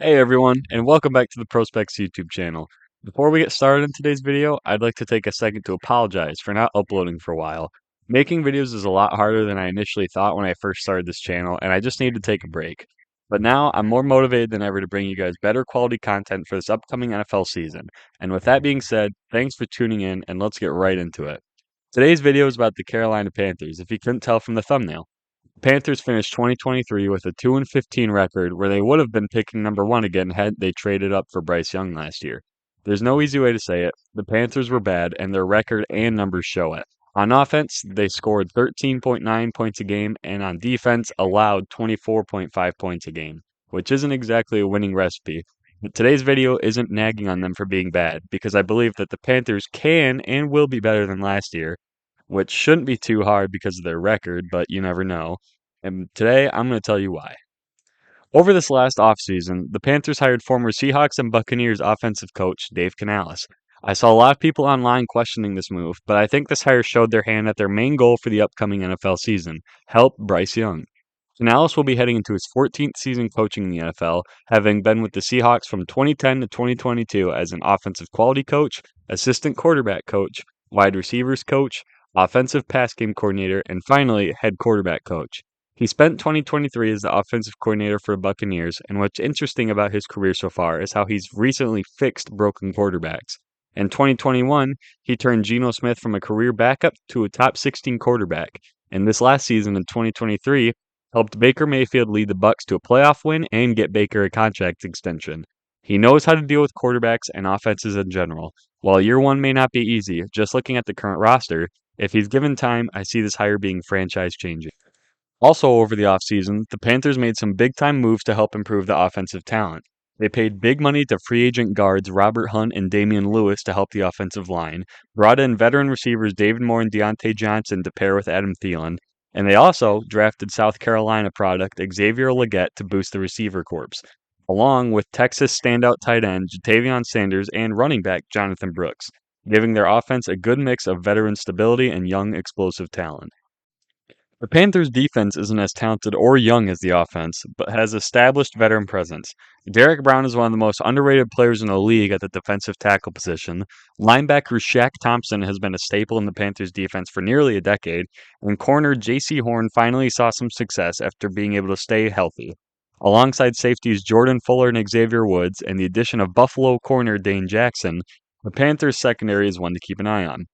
Hey everyone, and welcome back to the Pro-Spects YouTube channel. Before we get started in today's video, I'd like to take a second to apologize for not uploading for a while. Making videos is a lot harder than I initially thought when I first started this channel, and I just needed to take a break. But now I'm more motivated than ever to bring you guys better quality content for this upcoming NFL season. And with that being said, thanks for tuning in, and let's get right into it. Today's video is about the Carolina Panthers, if you couldn't tell from the thumbnail. Panthers finished 2023 with a 2-15 record where they would have been picking number one again had they traded up for Bryce Young last year. There's no easy way to say it. The Panthers were bad, and their record and numbers show it. On offense, they scored 13.9 points a game, and on defense, allowed 24.5 points a game, which isn't exactly a winning recipe. But today's video isn't nagging on them for being bad, because I believe that the Panthers can and will be better than last year, which shouldn't be too hard because of their record, but you never know. And today I'm going to tell you why. Over this last offseason, the Panthers hired former Seahawks and Buccaneers offensive coach Dave Canales. I saw a lot of people online questioning this move, but I think this hire showed their hand at their main goal for the upcoming NFL season: help Bryce Young. Canales will be heading into his 14th season coaching in the NFL, having been with the Seahawks from 2010 to 2022 as an offensive quality coach, assistant quarterback coach, wide receivers coach, offensive pass game coordinator, and finally, head quarterback coach. He spent 2023 as the offensive coordinator for the Buccaneers, and what's interesting about his career so far is how he's recently fixed broken quarterbacks. In 2021, he turned Geno Smith from a career backup to a top 16 quarterback, and this last season in 2023 helped Baker Mayfield lead the Bucs to a playoff win and get Baker a contract extension. He knows how to deal with quarterbacks and offenses in general. While year one may not be easy, just looking at the current roster, if he's given time, I see this hire being franchise changing. Also, over the offseason, the Panthers made some big time moves to help improve the offensive talent. They paid big money to free agent guards Robert Hunt and Damian Lewis to help the offensive line, brought in veteran receivers David Moore and Deontay Johnson to pair with Adam Thielen, and they also drafted South Carolina product Xavier Legette to boost the receiver corps, along with Texas standout tight end Jatavion Sanders and running back Jonathan Brooks, giving their offense a good mix of veteran stability and young explosive talent. The Panthers' defense isn't as talented or young as the offense, but has established veteran presence. Derek Brown is one of the most underrated players in the league at the defensive tackle position. Linebacker Shaq Thompson has been a staple in the Panthers' defense for nearly a decade, and corner J.C. Horn finally saw some success after being able to stay healthy. Alongside safeties Jordan Fuller and Xavier Woods, and the addition of Buffalo corner Dane Jackson, the Panthers' secondary is one to keep an eye on.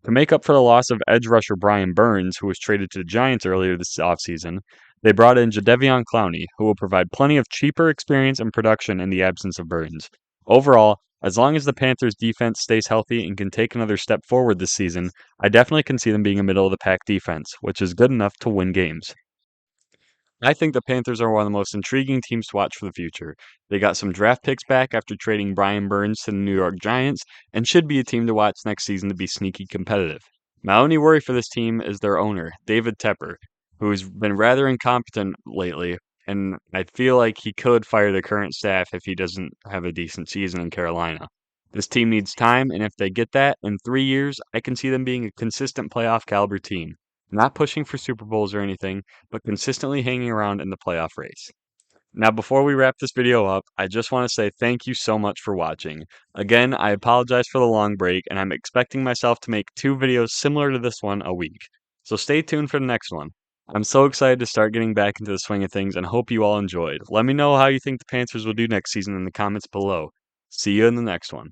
To make up for the loss of edge rusher Brian Burns, who was traded to the Giants earlier this offseason, they brought in Jadeveon Clowney, who will provide plenty of cheaper experience and production in the absence of Burns. Overall, as long as the Panthers' defense stays healthy and can take another step forward this season, I definitely can see them being a middle of the pack defense, which is good enough to win games. I think the Panthers are one of the most intriguing teams to watch for the future. They got some draft picks back after trading Brian Burns to the New York Giants and should be a team to watch next season to be sneaky competitive. My only worry for this team is their owner, David Tepper, who's been rather incompetent lately, and I feel like he could fire the current staff if he doesn't have a decent season in Carolina. This team needs time, and if they get that in 3 years, I can see them being a consistent playoff caliber team. Not pushing for Super Bowls or anything, but consistently hanging around in the playoff race. Now, before we wrap this video up, I just want to say thank you so much for watching. Again, I apologize for the long break, and I'm expecting myself to make 2 videos similar to this one a week. So stay tuned for the next one. I'm so excited to start getting back into the swing of things and hope you all enjoyed. Let me know how you think the Panthers will do next season in the comments below. See you in the next one.